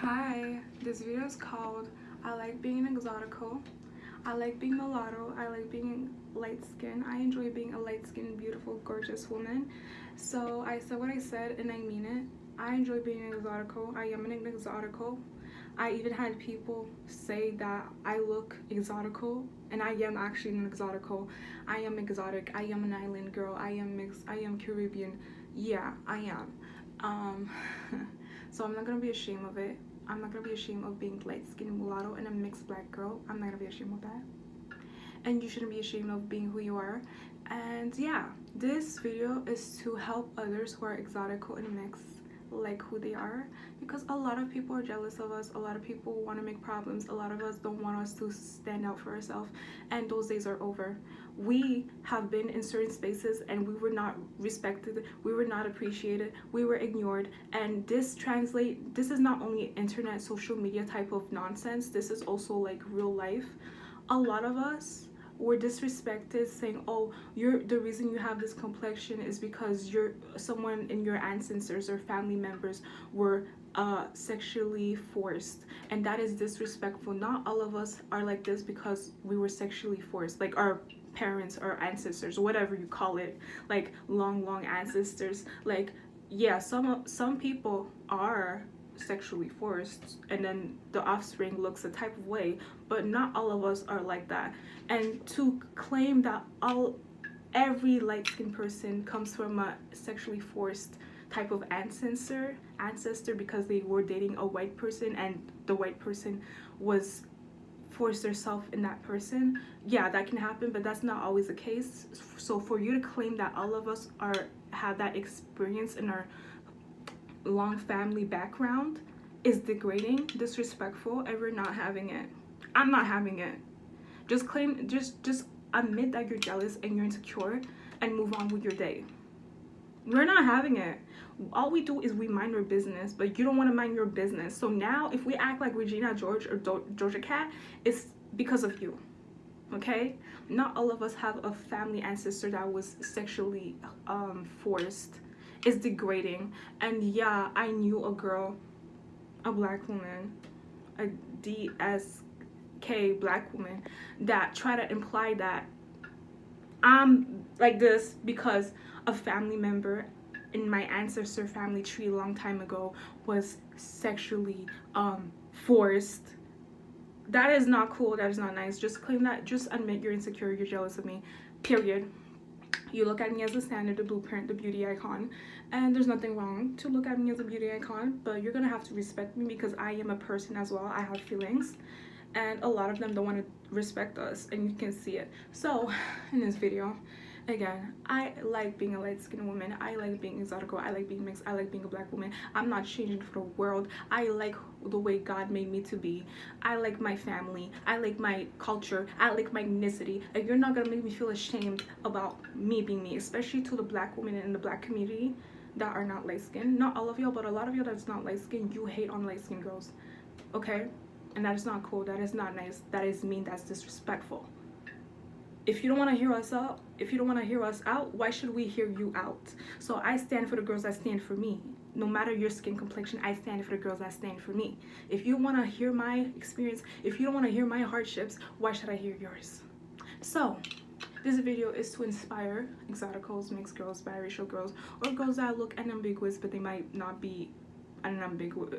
Hi, this video is called I like being an exotico. I like being mulatto. I like being light skinned. I enjoy being a light skinned, beautiful, gorgeous woman. So I said what I said and I mean it. I enjoy being an exotico. I am an exotico. I even had people say that I look exotical, and I am actually an exotico. I am exotic. I am an island girl. I am mixed. I am Caribbean. Yeah, I am. Um, so I'm not gonna be ashamed of it. I'm not gonna be ashamed of being light skinned mulatto and a mixed black girl. I'm not gonna be ashamed of that. And you shouldn't be ashamed of being who you are. And yeah, this video is to help others who are exotical and mixed like who they are, because a lot of people are jealous of us. A lot of people want to make problems. A lot of us don't want us to stand out for ourselves, and those days are over. We have been in certain spaces and we were not respected, we were not appreciated, we were ignored. And this is not only internet social media type of nonsense, this is also like real life. A lot of us were disrespected, saying, oh, you're the reason you have this complexion is because you're someone in your ancestors or family members were sexually forced, and that is disrespectful. Not all of us are like this because we were sexually forced, like our parents or ancestors, whatever you call it, like long ancestors. Like, yeah, some people are sexually forced and then the offspring looks a type of way, but not all of us are like that. And to claim that every light-skinned person comes from a sexually forced type of ancestor because they were dating a white person and the white person was forced herself in that person, yeah, that can happen, but that's not always the case. So for you to claim that all of us have that experience in our long family background is degrading, disrespectful, and we're not having it. I'm not having it. Just admit that you're jealous and you're insecure and move on with your day. We're not having it. All we do is we mind our business, but you don't want to mind your business. So now if we act like Regina George or Georgia Cat, it's because of you. Okay? Not all of us have a family ancestor that was sexually forced. It's degrading. And yeah, I knew a girl, a black woman, a DSK black woman, that tried to imply that I'm like this because a family member in my ancestor family tree a long time ago was sexually forced. That is not cool. That is not nice. Just claim that. Just admit you're insecure. You're jealous of me. Period. You look at me as the standard, the blueprint, the beauty icon, and there's nothing wrong to look at me as a beauty icon, but you're gonna have to respect me because I am a person as well. I have feelings, and a lot of them don't want to respect us, and you can see it. So in this video, again, I like being a light-skinned woman. I like being exotical. I like being mixed. I like being a black woman. I'm not changing for the world. I like the way God made me to be. I like my family. I like my culture. I like my ethnicity. And you're not gonna make me feel ashamed about me being me, especially to the black women in the black community that are not light-skinned. Not all of y'all, but a lot of y'all that's not light-skinned, you hate on light-skinned girls. Okay? And that is not cool. That is not nice. That is mean. That's disrespectful. If you don't want to hear us out, why should we hear you out? So I stand for the girls that stand for me. No matter your skin complexion, I stand for the girls that stand for me. If you want to hear my experience, if you don't want to hear my hardships, why should I hear yours? So this video is to inspire exoticals, mixed girls, biracial girls, or girls that look unambiguous but they might not be unambiguous,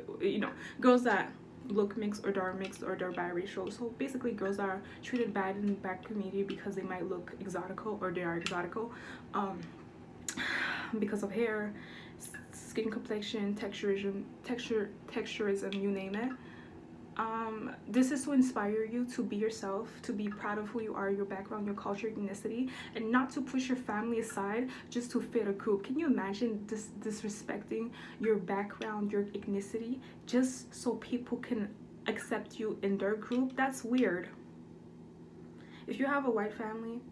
girls that look mixed or they're biracial. So basically girls that are treated bad in the black community because they might look exotical or they are exotical because of hair, skin complexion, texturism, you name it. This is to inspire you to be yourself, to be proud of who you are, your background, your culture, your ethnicity, and not to push your family aside just to fit a group. Can you imagine disrespecting your background, your ethnicity, just so people can accept you in their group? That's weird. If you have a white family,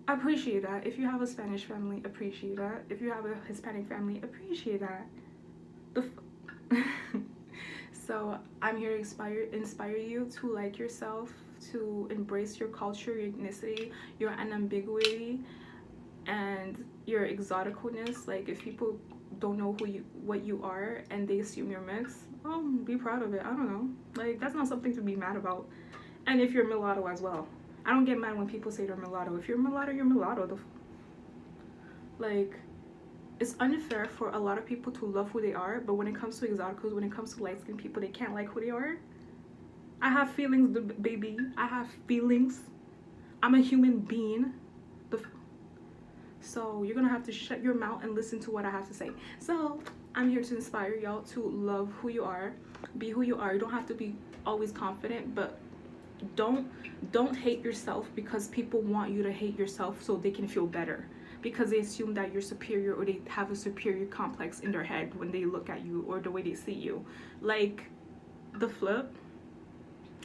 appreciate that. If you have a Spanish family, appreciate that. If you have a Hispanic family, appreciate that. So I'm here to inspire you to like yourself, to embrace your culture, your ethnicity, your unambiguity, and your exoticalness. Like if people don't know what you are and they assume you're mixed, be proud of it. I don't know. Like, that's not something to be mad about. And if you're mulatto as well, I don't get mad when people say they're mulatto. If you're mulatto, you're mulatto. Like, it's unfair for a lot of people to love who they are, but when it comes to exoticals, when it comes to light skinned people, they can't like who they are. I have feelings, baby. I have feelings. I'm a human being. So you're gonna have to shut your mouth and listen to what I have to say. So I'm here to inspire y'all to love who you are, be who you are. You don't have to be always confident, but don't hate yourself because people want you to hate yourself so they can feel better, because they assume that you're superior, or they have a superior complex in their head when they look at you or the way they see you, like the flip.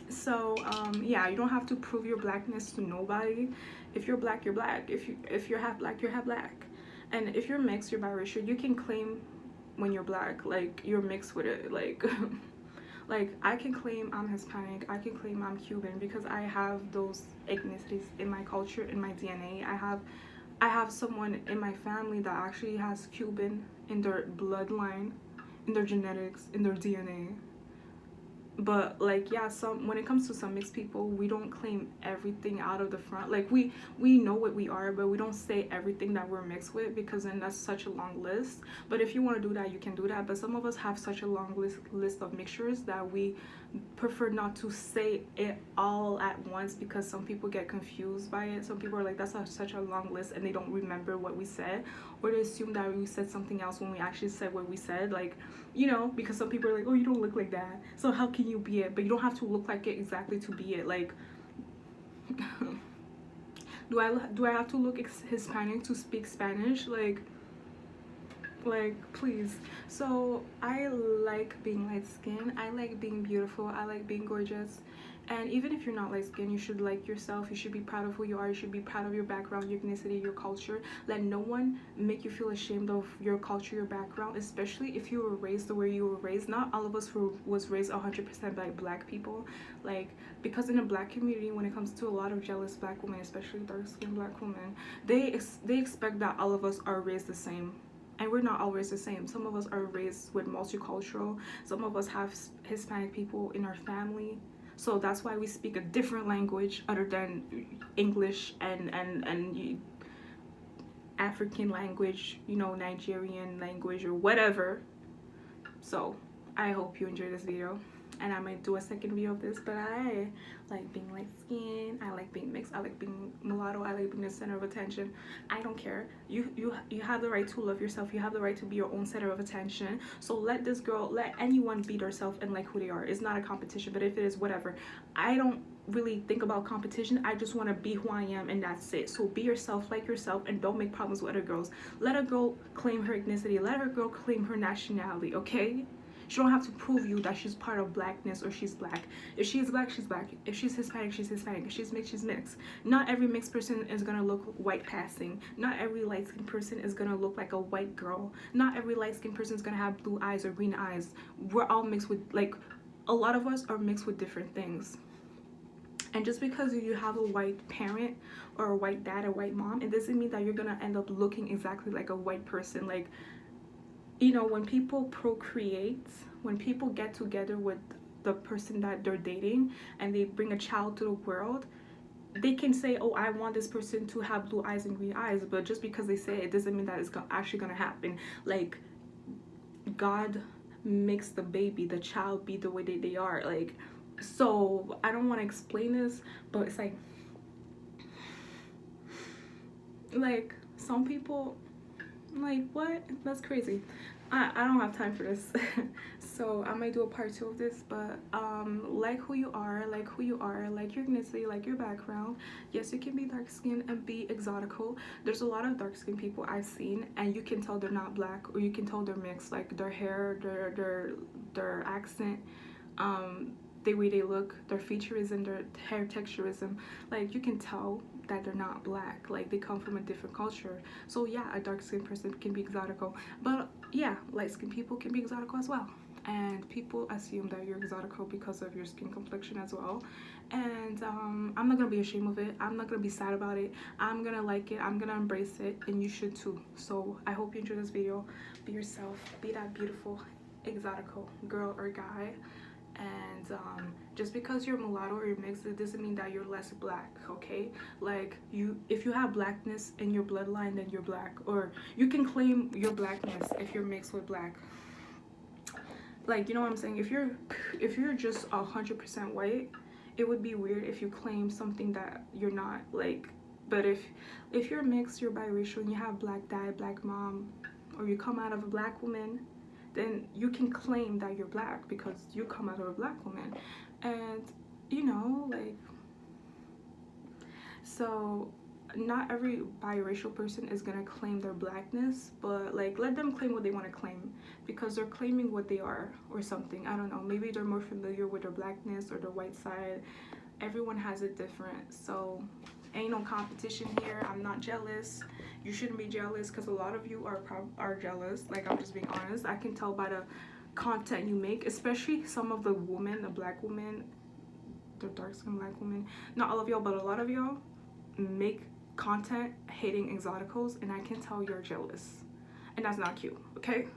So yeah, you don't have to prove your blackness to nobody. If you're black, you're black. If you're half black, you're half black. And if you're mixed, you're biracial, you can claim when you're black, like you're mixed with it. Like like I can claim I'm Hispanic, I can claim I'm Cuban, because I have those ethnicities in my culture, in my DNA. I have someone in my family that actually has Cuban in their bloodline, in their genetics, in their DNA. But like, yeah, some, when it comes to some mixed people, we don't claim everything out of the front. Like, we know what we are, but we don't say everything that we're mixed with, because then that's such a long list. But if you want to do that, you can do that. But some of us have such a long list of mixtures that we prefer not to say it all at once, because some people get confused by it. Some people are like, such a long list, and they don't remember what we said, or they assume that we said something else when we actually said what we said. Like, because some people are like, oh, you don't look like that, so how can you be it? But you don't have to look like it exactly to be it. Like, do I have to look Hispanic to speak Spanish? Like, please. So I like being light skinned, I like being beautiful, I like being gorgeous. And even if you're not light skinned, you should like yourself, you should be proud of who you are, you should be proud of your background, your ethnicity, your culture. Let no one make you feel ashamed of your culture, your background, especially if you were raised the way you were raised. Not all of us was raised 100% by black people. Like, because in the black community, when it comes to a lot of jealous black women, especially dark skinned black women, they expect that all of us are raised the same, and we're not always the same. Some of us are raised with multicultural, some of us have Hispanic people in our family, so that's why we speak a different language other than English and African language, Nigerian language or whatever. So I hope you enjoyed this video, and I might do a second video of this. But I like being light skinned, I like being mixed, I like being mulatto, I like being the center of attention. I don't care. You have the right to love yourself, you have the right to be your own center of attention. So let anyone be themselves and like who they are. It's not a competition, but if it is, whatever. I don't really think about competition. I just want to be who I am, and that's it. So be yourself, like yourself, and don't make problems with other girls. Let a girl claim her ethnicity, let her girl claim her nationality, okay? She don't have to prove you that she's part of blackness or she's black. If she's black, she's black. If she's Hispanic, she's Hispanic. If she's mixed, she's mixed. Not every mixed person is gonna look white passing. Not every light skinned person is gonna look like a white girl. Not every light skinned person is gonna have blue eyes or green eyes. We're all mixed with, like, a lot of us are mixed with different things. And just because you have a white parent or a white dad or white mom, it doesn't mean that you're gonna end up looking exactly like a white person. Like, when people procreate, when people get together with the person that they're dating and they bring a child to the world, they can say, oh, I want this person to have blue eyes and green eyes, but just because they say it doesn't mean that it's actually gonna happen. Like, God makes the baby, the child, be the way that they are. Like, so I don't want to explain this, but it's like some people, like, what? That's crazy. I don't have time for this. So I might do a part 2 of this. But like who you are, like your ethnicity, like your background. Yes, you can be dark skinned and be exotical. There's a lot of dark skinned people I've seen, and you can tell they're not black, or you can tell they're mixed. Like their hair, their accent, the way they look, their featureism, their hair texturism, like you can tell that they're not black. Like they come from a different culture. So yeah, a dark skinned person can be exotical, but yeah, light skinned people can be exotical as well. And people assume that you're exotical because of your skin complexion as well. And I'm not gonna be ashamed of it, I'm not gonna be sad about it, I'm gonna like it, I'm gonna embrace it, and you should too. So I hope you enjoyed this video. Be yourself, be that beautiful exotico, girl or guy. And just because you're mulatto or you're mixed, it doesn't mean that you're less black, okay? Like, if you have blackness in your bloodline, then you're black. Or you can claim your blackness if you're mixed with black. Like, you know what I'm saying? If you're just 100% white, it would be weird if you claim something that you're not. Like, but if you're mixed, you're biracial, and you have black dad, black mom, or you come out of a black woman, then you can claim that you're black because you come out of a black woman. And you know, like, so not every biracial person is gonna claim their blackness, but like, let them claim what they want to claim, because they're claiming what they are or something. I don't know, maybe they're more familiar with their blackness or their white side. Everyone has it different, so ain't no competition here. I'm not jealous. You shouldn't be jealous, because a lot of you are jealous. Like, I'm just being honest. I can tell by the content you make, especially some of the women, the black women, the dark-skinned black women. Not all of y'all, but a lot of y'all make content hating exoticals, and I can tell you're jealous, and that's not cute. Okay,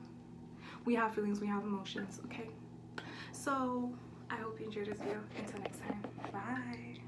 we have feelings, we have emotions. Okay, so I hope you enjoyed this video. Until next time, bye.